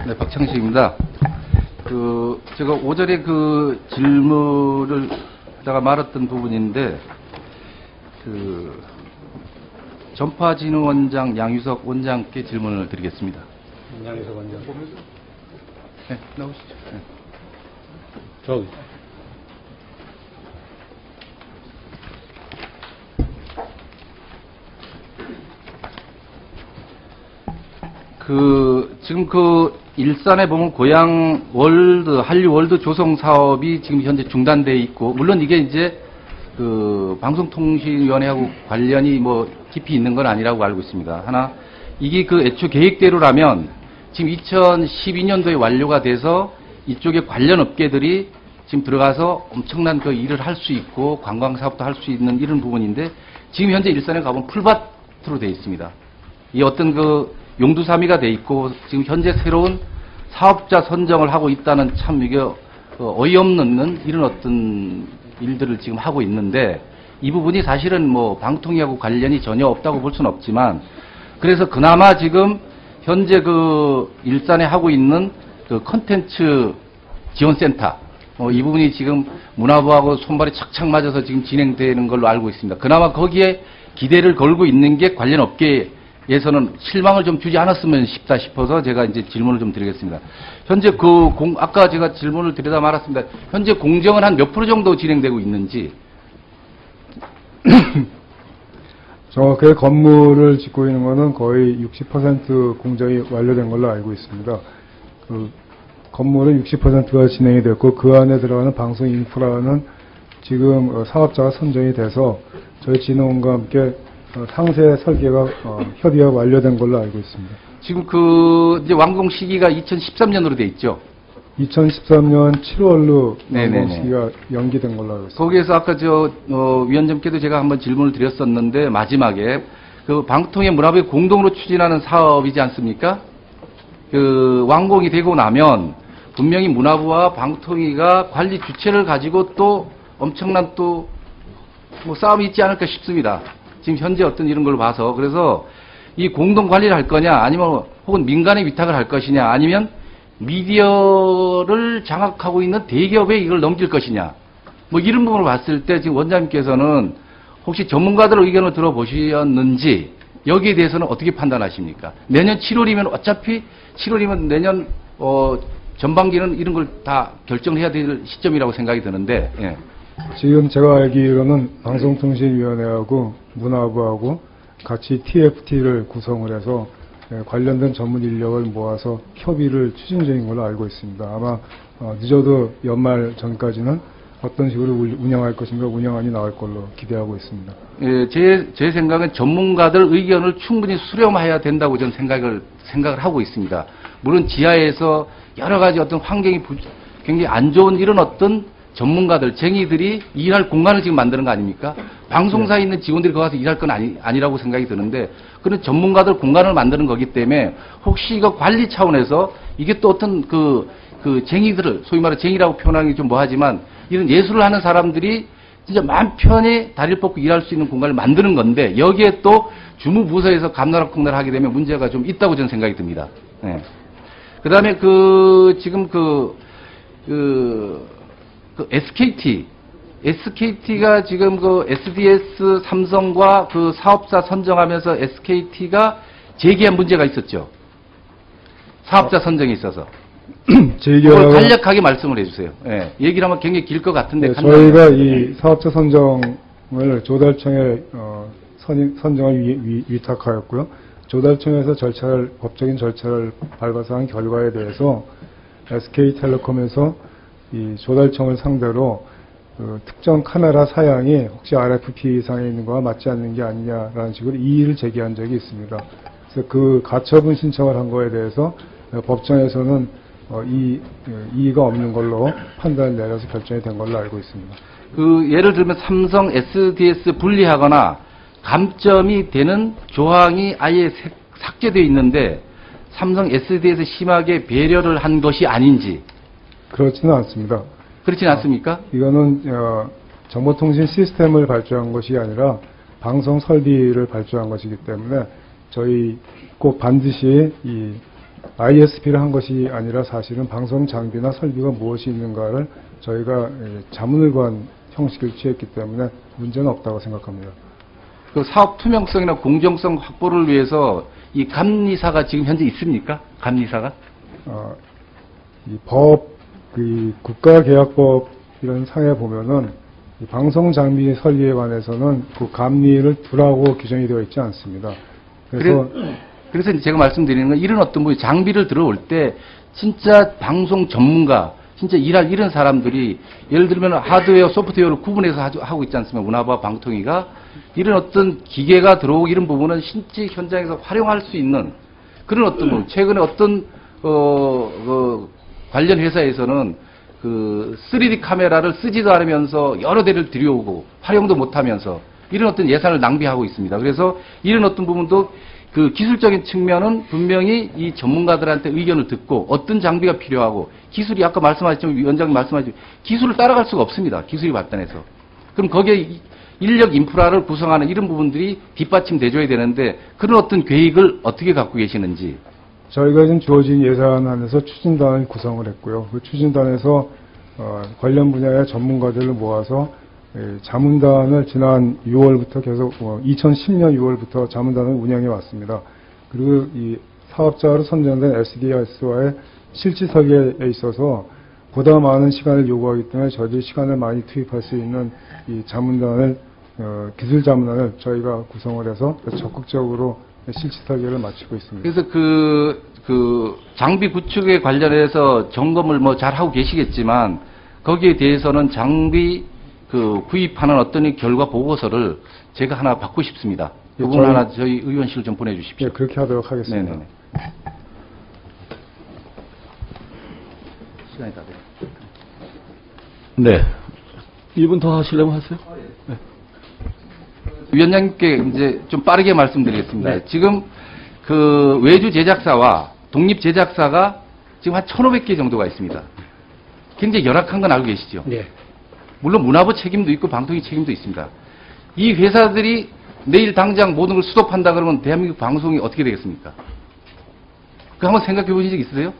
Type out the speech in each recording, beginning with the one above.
네, 박창식입니다. 제가 오전에 질문을 하다가 말았던 부분인데, 전파진흥원장 양유석 원장께 질문을 드리겠습니다. 양유석 원장. 네, 나오시죠. 네. 저기. 지금 일산에 보면 고양 월드, 한류 월드 조성 사업이 지금 현재 중단되어 있고, 물론 이게 이제 방송통신위원회하고 관련이 깊이 있는 건 아니라고 알고 있습니다. 하나, 이게 애초 계획대로라면 지금 2012년도에 완료가 돼서 이쪽에 관련 업계들이 지금 들어가서 엄청난 일을 할 수 있고, 관광사업도 할 수 있는 이런 부분인데, 지금 현재 일산에 가보면 풀밭으로 되어 있습니다. 이 어떤 용두사미가 돼 있고, 지금 현재 새로운 사업자 선정을 하고 있다는 참 이게 어이없는 이런 어떤 일들을 지금 하고 있는데, 이 부분이 사실은 방통위하고 관련이 전혀 없다고 볼 수는 없지만, 그래서 그나마 지금 현재 일산에 하고 있는 컨텐츠 지원센터, 이 부분이 지금 문화부하고 손발이 착착 맞아서 지금 진행되는 걸로 알고 있습니다. 그나마 거기에 기대를 걸고 있는 게 관련 업계에서는 실망을 좀 주지 않았으면 싶다 싶어서 제가 이제 질문을 좀 드리겠습니다. 현재 아까 제가 질문을 드리다 말았습니다. 현재 공정은 한 몇 프로 정도 진행되고 있는지. 정확하게 건물을 짓고 있는 거는 거의 60% 공정이 완료된 걸로 알고 있습니다. 건물은 60%가 진행이 됐고, 그 안에 들어가는 방송 인프라는 지금 사업자가 선정이 돼서 저희 진흥원과 함께 상세 설계가 협의가 완료된 걸로 알고 있습니다. 지금 이제 완공 시기가 2013년으로 돼 있죠. 2013년 7월로 네네네. 완공 시기가 연기된 걸로 알고 있습니다. 거기에서 아까 위원장께도 제가 한번 질문을 드렸었는데, 마지막에 방통위 문화부에 공동으로 추진하는 사업이지 않습니까? 완공이 되고 나면 분명히 문화부와 방통위가 관리 주체를 가지고 또 엄청난 싸움이 있지 않을까 싶습니다. 지금 현재 어떤 이런 걸 봐서. 그래서 이 공동 관리를 할 거냐, 아니면 혹은 민간에 위탁을 할 것이냐, 아니면 미디어를 장악하고 있는 대기업에 이걸 넘길 것이냐, 이런 부분을 봤을 때 지금 원장님께서는 혹시 전문가들 의견을 들어보셨는지, 여기에 대해서는 어떻게 판단하십니까? 내년 7월이면 어차피 7월이면 내년 전반기는 이런 걸 다 결정해야 될 시점이라고 생각이 드는데. 예. 지금 제가 알기로는 방송통신위원회하고 문화부하고 같이 TFT를 구성을 해서 관련된 전문 인력을 모아서 협의를 추진 중인 걸로 알고 있습니다. 아마 늦어도 연말 전까지는 어떤 식으로 운영할 것인가, 운영안이 나올 걸로 기대하고 있습니다. 예, 제 생각은 전문가들 의견을 충분히 수렴해야 된다고 저는 생각을 하고 있습니다. 물론 지하에서 여러 가지 어떤 환경이 굉장히 안 좋은 이런 어떤 전문가들, 쟁이들이 일할 공간을 지금 만드는 거 아닙니까? 방송사에 있는 직원들이 거기 가서 일할 건 아니라고 생각이 드는데, 그런 전문가들 공간을 만드는 거기 때문에 혹시 이거 관리 차원에서 이게 또 어떤 쟁이들을, 소위 말해 쟁이라고 표현하기 좀 뭐하지만, 이런 예술을 하는 사람들이 진짜 마음 편히 다리를 뻗고 일할 수 있는 공간을 만드는 건데, 여기에 또 주무부서에서 감나락콩나락 하게 되면 문제가 좀 있다고 저는 생각이 듭니다. 네. 그 다음에 지금 SKT가 지금 SDS 삼성과 사업자 선정하면서 SKT가 제기한 문제가 있었죠. 사업자 선정에 있어서. 그걸 간략하게 말씀을 해주세요. 예. 얘기를 하면 굉장히 길 것 같은데. 네, 저희가 이 사업자 선정을 조달청에 선정을 위탁하였고요. 조달청에서 법적인 절차를 밟아서 한 결과에 대해서 SK텔레콤에서 이 조달청을 상대로 특정 카메라 사양이 혹시 RFP 상에 있는 거와 맞지 않는 게 아니냐라는 식으로 이의를 제기한 적이 있습니다. 그래서 가처분 신청을 한 거에 대해서 법정에서는 이의가 없는 걸로 판단을 내려서 결정이 된 걸로 알고 있습니다. 예를 들면 삼성 SDS 분리하거나 감점이 되는 조항이 아예 삭제되어 있는데, 삼성 SD에서 심하게 배려를 한 것이 아닌지. 그렇지는 않습니다. 그렇지는 않습니까? 이거는 정보통신 시스템을 발주한 것이 아니라 방송 설비를 발주한 것이기 때문에 저희 꼭 반드시 이 ISP를 한 것이 아니라 사실은 방송 장비나 설비가 무엇이 있는가를 저희가 자문을 구한 형식을 취했기 때문에 문제는 없다고 생각합니다. 그 사업 투명성이나 공정성 확보를 위해서 이 감리사가 지금 현재 있습니까? 감리사가? 이 법, 그 국가계약법 이런 상에 보면은 이 방송 장비 설비에 관해서는 그 감리를 두라고 규정이 되어 있지 않습니다. 그래서 제가 말씀드리는 건 이런 어떤 뭐 장비를 들어올 때 진짜 방송 전문가, 진짜 일할 이런 사람들이 예를 들면 하드웨어, 소프트웨어를 구분해서 하고 있지 않습니까? 문화부와 방통위가 이런 어떤 기계가 들어오고 이런 부분은 실제 현장에서 활용할 수 있는 그런 어떤 부분. 최근에 어떤 관련 회사에서는 그 3D 카메라를 쓰지도 않으면서 여러 대를 들여오고 활용도 못하면서 이런 어떤 예산을 낭비하고 있습니다. 그래서 이런 어떤 부분도 그 기술적인 측면은 분명히 이 전문가들한테 의견을 듣고 어떤 장비가 필요하고 기술이 아까 말씀하셨지만 위원장님 말씀하셨지만 기술을 따라갈 수가 없습니다. 기술이 발달해서. 그럼 거기에 인력 인프라를 구성하는 이런 부분들이 뒷받침돼줘야 되는데 그런 어떤 계획을 어떻게 갖고 계시는지. 저희가 지금 주어진 예산 안에서 추진단을 구성을 했고요. 그 추진단에서 관련 분야의 전문가들을 모아서 자문단을 지난 6월부터 계속 2010년 6월부터 자문단을 운영해 왔습니다. 그리고 이 사업자로 선정된 SDS와의 실질 설계에 있어서 보다 많은 시간을 요구하기 때문에 저희들이 시간을 많이 투입할 수 있는 이 자문단을 기술 자문단을 저희가 구성을 해서 적극적으로 실질 설계를 마치고 있습니다. 그래서 그 장비 구축에 관련해서 점검을 뭐 잘 하고 계시겠지만 거기에 대해서는 장비 그 구입하는 어떤 이 결과 보고서를 제가 하나 받고 싶습니다. 그 부분 하나 저희 의원실 좀 보내주십시오. 네, 그렇게 하도록 하겠습니다. 네네. 시간이 다 돼요. 네. 1분 더 하시려면 하세요. 네. 위원장님께 이제 좀 빠르게 말씀드리겠습니다. 네. 지금 그 외주 제작사와 독립 제작사가 지금 한 1,500개 정도가 있습니다. 굉장히 열악한 건 알고 계시죠? 네. 물론 문화부 책임도 있고 방통위 책임도 있습니다. 이 회사들이 내일 당장 모든 걸 수도판다 그러면 대한민국 방송이 어떻게 되겠습니까? 그 한번 생각해 보신 적 있으세요?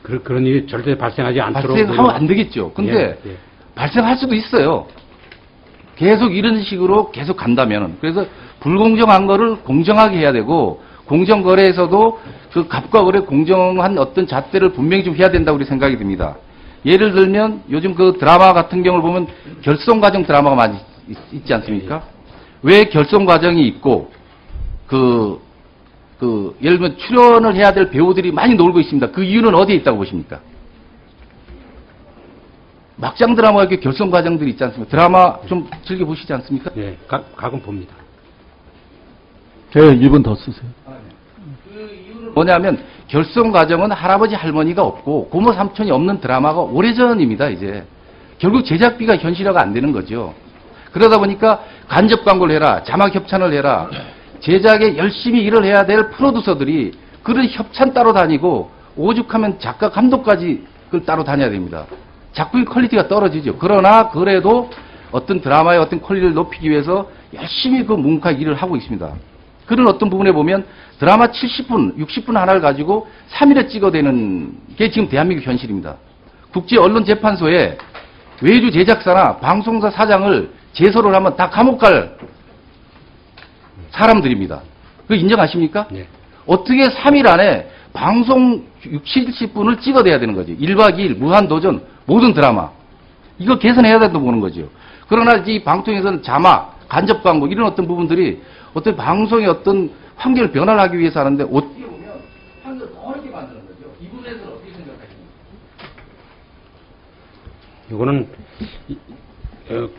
그런 일이 절대 발생하지 않도록. 발생하면 안 되겠죠. 근데 예, 예. 발생할 수도 있어요. 계속 이런 식으로 계속 간다면. 그래서 불공정한 거를 공정하게 해야 되고 공정거래에서도 그 갑과 을의 공정한 어떤 잣대를 분명히 좀 해야 된다고 우리 생각이 듭니다. 예를 들면 요즘 그 드라마 같은 경우를 보면 결성 과정 드라마가 많이 있지 않습니까? 왜 결성 과정이 있고 예를 들면 출연을 해야 될 배우들이 많이 놀고 있습니다. 그 이유는 어디에 있다고 보십니까? 막장 드라마가 이렇게 결성 과정들이 있지 않습니까? 드라마 좀 즐겨 보시지 않습니까? 예, 가끔 봅니다. 네, 1분 더 쓰세요. 뭐냐면 결성 과정은 할아버지 할머니가 없고 고모 삼촌이 없는 드라마가 오래전입니다. 이제 결국 제작비가 현실화가 안 되는 거죠. 그러다 보니까 간접 광고를 해라, 자막 협찬을 해라, 제작에 열심히 일을 해야 될 프로듀서들이 그런 협찬 따로 다니고 오죽하면 작가 감독까지 그걸 따로 다녀야 됩니다. 작품의 퀄리티가 떨어지죠. 그러나 그래도 어떤 드라마의 어떤 퀄리티를 높이기 위해서 열심히 그 묵묵하게 일을 하고 있습니다. 그런 어떤 부분에 보면 드라마 70분, 60분 하나를 가지고 3일에 찍어대는 게 지금 대한민국 현실입니다. 국제언론재판소에 외주 제작사나 방송사 사장을 제소를 하면 다 감옥 갈 사람들입니다. 그거 인정하십니까? 네. 어떻게 3일 안에 방송 60, 70분을 찍어대야 되는 거지. 1박 2일, 무한도전, 모든 드라마. 이거 개선해야 된다고 보는 거죠. 그러나 이 방통에서는 자막, 간접 광고 이런 어떤 부분들이 어떤 방송의 어떤 환경을 변화를 하기 위해서 하는데 어떻게 보면 환경을 더 어렵게 만드는 거죠. 이 부분에 대해서는 어떻게 생각하십니까? 이거는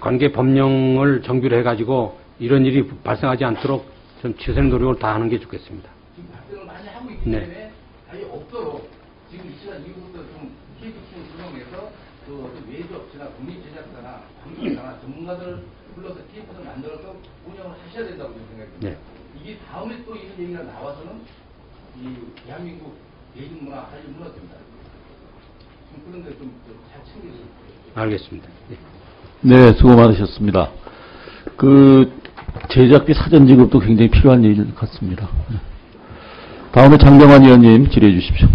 관계 법령을 정비를 해가지고 이런 일이 발생하지 않도록 좀 최선의 노력을 다하는 게 좋겠습니다. 지금 발생을 많이 하고 있기 때문에 네. 아예 없도록 지금 이 시간 이후부터 좀 KBC를 구성해서 그 어떤 외주 업체나 국립제작사나 방송사나 전문가들을 불러서 TF를 만들어서 운영을 하셔야 된다고 저는 생각합니다. 네. 이게 다음에 또 이런 얘기가 나와서는 이 대한민국 대중문화, 한류문화 됩니다. 좀 그런 데 좀 잘 챙겨주세요. 알겠습니다. 네. 네, 수고 많으셨습니다. 그 제작비 사전 지급도 굉장히 필요한 일 같습니다. 다음에 장병환 의원님 질의해 주십시오.